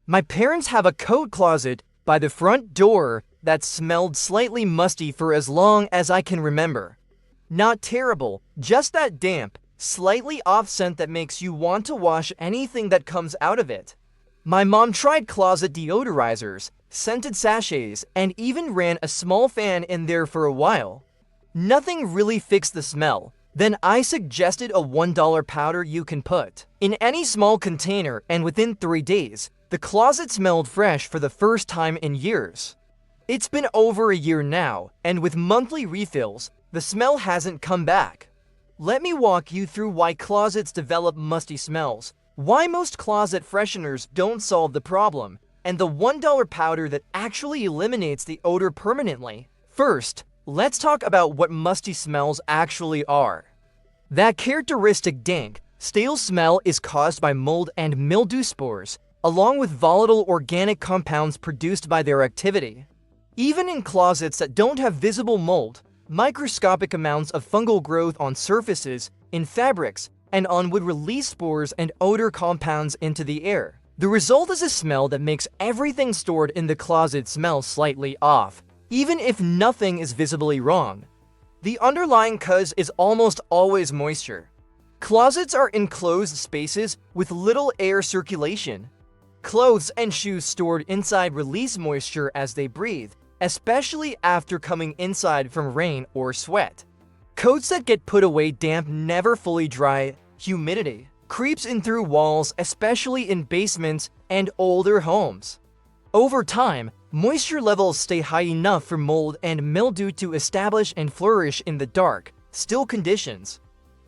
My parents have a coat closet by the front door that smelled slightly musty for as long as I can remember. Not terrible, just that damp, slightly off scent that makes you want to wash anything that comes out of it. My mom tried closet deodorizers, scented sachets, and even ran a small fan in there for a while. Nothing really fixed the smell. Then I suggested a $1 powder you can put in any small container, and within 3 days, the closet smelled fresh for the first time in years. It's been over a year now, and with monthly refills, the smell hasn't come back. Let me walk you through why closets develop musty smells, why most closet fresheners don't solve the problem, and the $1 powder that actually eliminates the odor permanently. First, let's talk about what musty smells actually are. That characteristic dank, stale smell is caused by mold and mildew spores, along with volatile organic compounds produced by their activity. Even in closets that don't have visible mold, microscopic amounts of fungal growth on surfaces, in fabrics, and on wood release spores and odor compounds into the air. The result is a smell that makes everything stored in the closet smell slightly off, even if nothing is visibly wrong. The underlying cause is almost always moisture. Closets are enclosed spaces with little air circulation. Clothes and shoes stored inside release moisture as they breathe, especially after coming inside from rain or sweat. Coats that get put away damp never fully dry. Humidity creeps in through walls, especially in basements and older homes. Over time, moisture levels stay high enough for mold and mildew to establish and flourish in the dark, still conditions.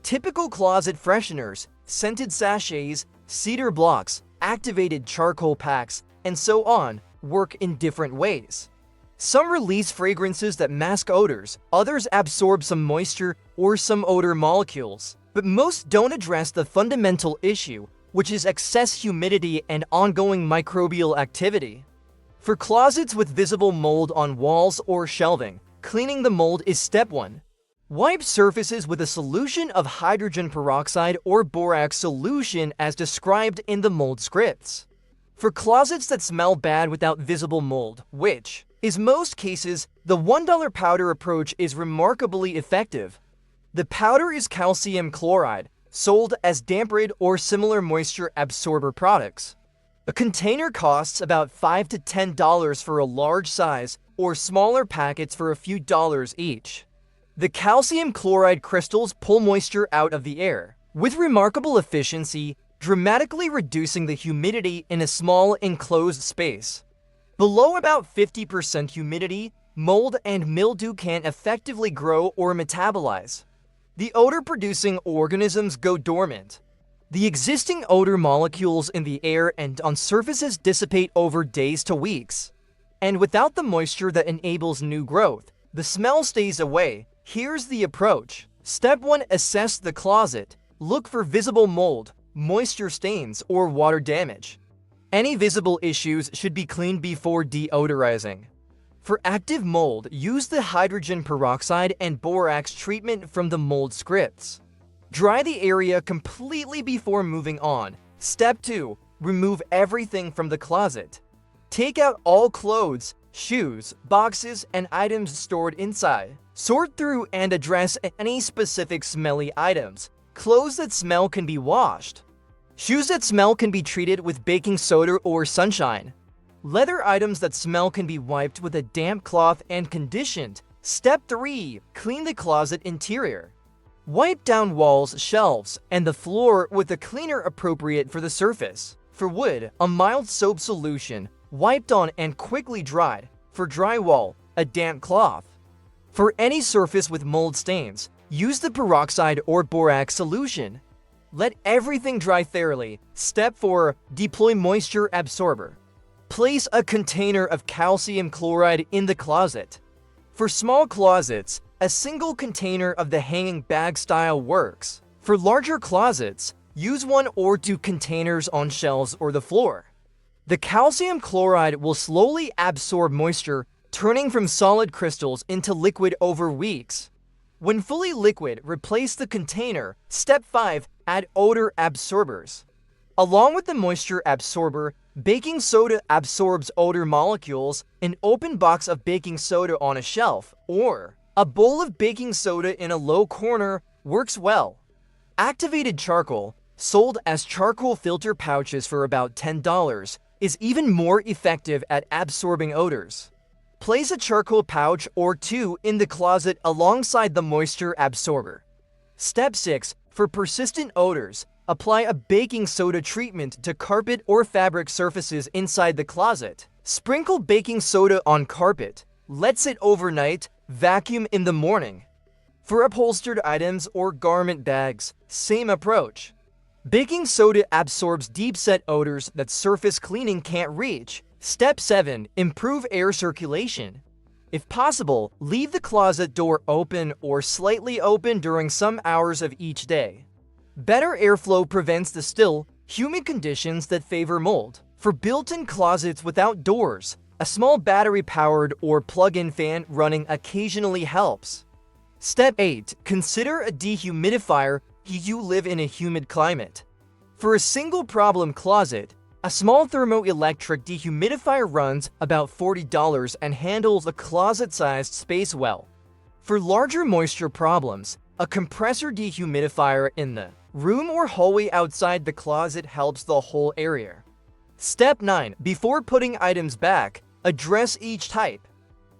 Typical closet fresheners, scented sachets, cedar blocks, activated charcoal packs, and so on, work in different ways. Some release fragrances that mask odors, others absorb some moisture or some odor molecules, but most don't address the fundamental issue, which is excess humidity and ongoing microbial activity. For closets with visible mold on walls or shelving, cleaning the mold is step 1. Wipe surfaces with a solution of hydrogen peroxide or borax solution as described in the mold scripts. For closets that smell bad without visible mold, which is most cases, the $1 powder approach is remarkably effective. The powder is calcium chloride, sold as damp-rid or similar moisture absorber products. A container costs about $5 to $10 for a large size, or smaller packets for a few dollars each. The calcium chloride crystals pull moisture out of the air, with remarkable efficiency, dramatically reducing the humidity in a small enclosed space. Below about 50% humidity, mold and mildew can't effectively grow or metabolize. The odor-producing organisms go dormant. The existing odor molecules in the air and on surfaces dissipate over days to weeks. And without the moisture that enables new growth, the smell stays away. Here's the approach. Step 1. Assess the closet. Look for visible mold, moisture stains, or water damage. Any visible issues should be cleaned before deodorizing. For active mold, use the hydrogen peroxide and borax treatment from the mold scripts. Dry the area completely before moving on. Step 2. Remove everything from the closet. Take out all clothes, shoes, boxes, and items stored inside. Sort through and address any specific smelly items. Clothes that smell can be washed. Shoes that smell can be treated with baking soda or sunshine. Leather items that smell can be wiped with a damp cloth and conditioned. Step 3. Clean the closet interior. Wipe down walls, shelves, and the floor with a cleaner appropriate for the surface. For wood, a mild soap solution, wiped on and quickly dried. For drywall, a damp cloth. For any surface with mold stains, use the peroxide or borax solution. Let everything dry thoroughly. Step 4. Deploy moisture absorber. Place a container of calcium chloride in the closet. For small closets, a single container of the hanging bag style works. For larger closets, use 1 or 2 containers on shelves or the floor. The calcium chloride will slowly absorb moisture, turning from solid crystals into liquid over weeks. When fully liquid, replace the container. Step 5. Add odor absorbers. Along with the moisture absorber, baking soda absorbs odor molecules. An open box of baking soda on a shelf or a bowl of baking soda in a low corner works well. Activated charcoal, sold as charcoal filter pouches for about $10, is even more effective at absorbing odors. Place a charcoal pouch or two in the closet alongside the moisture absorber. Step 6. For persistent odors, apply a baking soda treatment to carpet or fabric surfaces inside the closet. Sprinkle baking soda on carpet. Let sit overnight. Vacuum in the morning. For upholstered items or garment bags, same approach. Baking soda absorbs deep-set odors that surface cleaning can't reach. Step 7. Improve air circulation. If possible, leave the closet door open or slightly open during some hours of each day. Better airflow prevents the still, humid conditions that favor mold. For built-in closets without doors, a small battery-powered or plug-in fan running occasionally helps. Step 8. Consider a dehumidifier if you live in a humid climate. For a single-problem closet, a small thermoelectric dehumidifier runs about $40 and handles a closet-sized space well. For larger moisture problems, a compressor dehumidifier in the room or hallway outside the closet helps the whole area. Step 9. Before putting items back, address each type.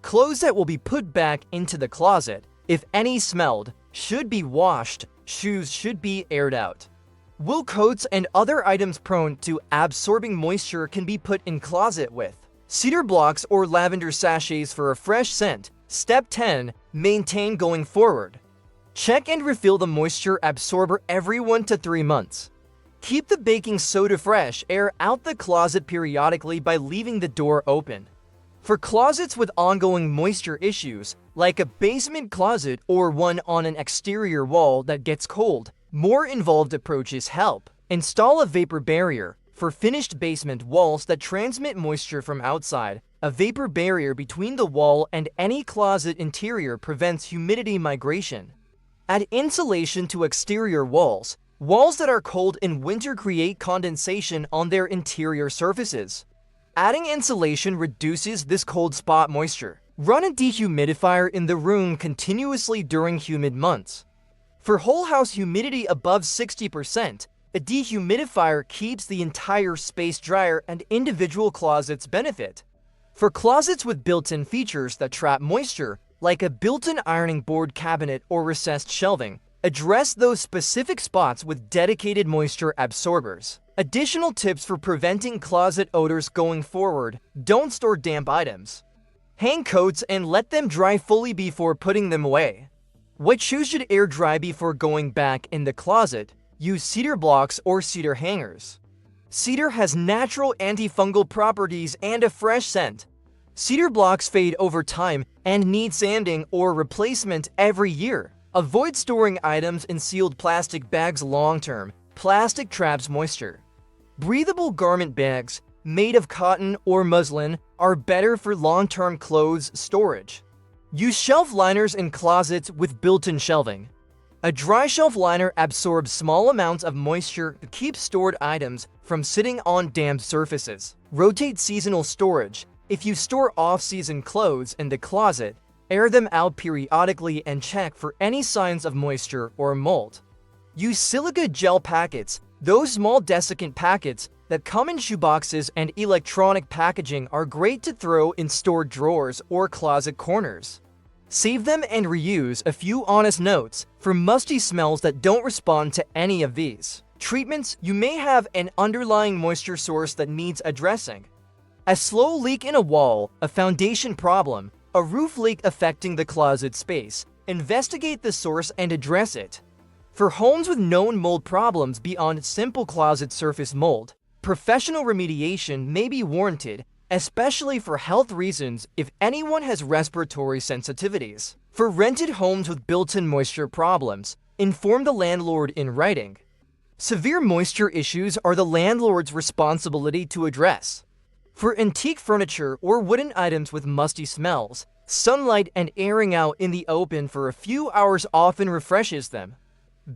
Clothes that will be put back into the closet, if any smelled, should be washed. Shoes should be aired out. Wool coats and other items prone to absorbing moisture can be put in closet with cedar blocks or lavender sachets for a fresh scent. Step 10. Maintain going forward. Check and refill the moisture absorber every 1 to 3 months. Keep the baking soda fresh. Air out the closet periodically by leaving the door open. For closets with ongoing moisture issues, like a basement closet or one on an exterior wall that gets cold, more involved approaches help. Install a vapor barrier. For finished basement walls that transmit moisture from outside, a vapor barrier between the wall and any closet interior prevents humidity migration. Add insulation to exterior walls. Walls that are cold in winter create condensation on their interior surfaces. Adding insulation reduces this cold spot moisture. Run a dehumidifier in the room continuously during humid months. For whole house humidity above 60%, a dehumidifier keeps the entire space drier and individual closets benefit. For closets with built-in features that trap moisture, like a built-in ironing board cabinet or recessed shelving, address those specific spots with dedicated moisture absorbers. Additional tips for preventing closet odors going forward: don't store damp items. Hang coats and let them dry fully before putting them away. Wet shoes should air dry before going back in the closet. Use cedar blocks or cedar hangers. Cedar has natural antifungal properties and a fresh scent. Cedar blocks fade over time and need sanding or replacement every year. Avoid storing items in sealed plastic bags long-term. Plastic traps moisture. Breathable garment bags made of cotton or muslin are better for long-term clothes storage. Use shelf liners in closets with built-in shelving. A dry shelf liner absorbs small amounts of moisture to keep stored items from sitting on damp surfaces. Rotate seasonal storage. If you store off-season clothes in the closet, air them out periodically and check for any signs of moisture or mold. Use silica gel packets. Those small desiccant packets that come in shoeboxes and electronic packaging are great to throw in stored drawers or closet corners. Save them and reuse. A few honest notes for musty smells that don't respond to any of these treatments. You may have an underlying moisture source that needs addressing. A slow leak in a wall, a foundation problem, a roof leak affecting the closet space. Investigate the source and address it. For homes with known mold problems beyond simple closet surface mold, professional remediation may be warranted, especially for health reasons if anyone has respiratory sensitivities. For rented homes with built-in moisture problems, inform the landlord in writing. Severe moisture issues are the landlord's responsibility to address. For antique furniture or wooden items with musty smells, sunlight and airing out in the open for a few hours often refreshes them.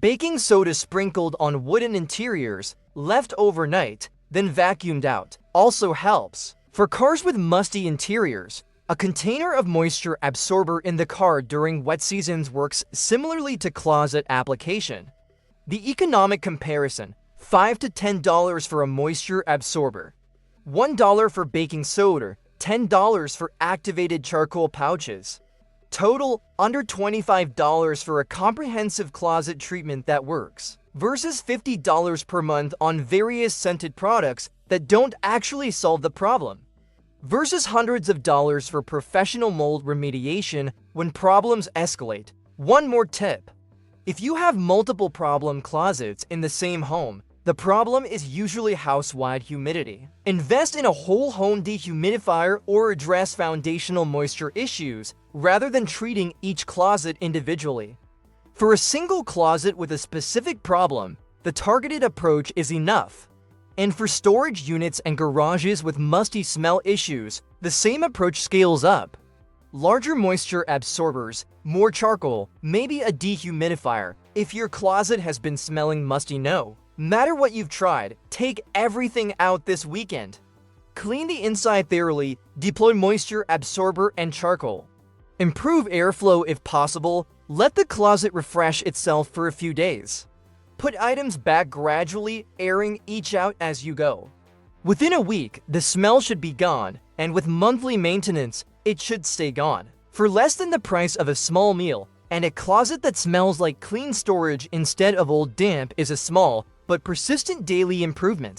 Baking soda sprinkled on wooden interiors, left overnight, then vacuumed out, also helps. For cars with musty interiors, a container of moisture absorber in the car during wet seasons works similarly to closet application. The economic comparison: $5 to $10 for a moisture absorber, $1 for baking soda, $10 for activated charcoal pouches. Total under $25 for a comprehensive closet treatment that works, versus $50 per month on various scented products that don't actually solve the problem, versus hundreds of dollars for professional mold remediation when problems escalate. One more tip: if you have multiple problem closets in the same home, the problem is usually house-wide humidity. Invest in a whole home dehumidifier or address foundational moisture issues rather than treating each closet individually. For a single closet with a specific problem, the targeted approach is enough. And for storage units and garages with musty smell issues, the same approach scales up. Larger moisture absorbers, more charcoal, maybe a dehumidifier. If your closet has been smelling musty, no matter what you've tried, take everything out this weekend. Clean the inside thoroughly, deploy moisture absorber and charcoal. Improve airflow if possible, let the closet refresh itself for a few days. Put items back gradually, airing each out as you go. Within a week, the smell should be gone, and with monthly maintenance, it should stay gone. For less than the price of a small meal, and a closet that smells like clean storage instead of old damp is a small but persistent daily improvement.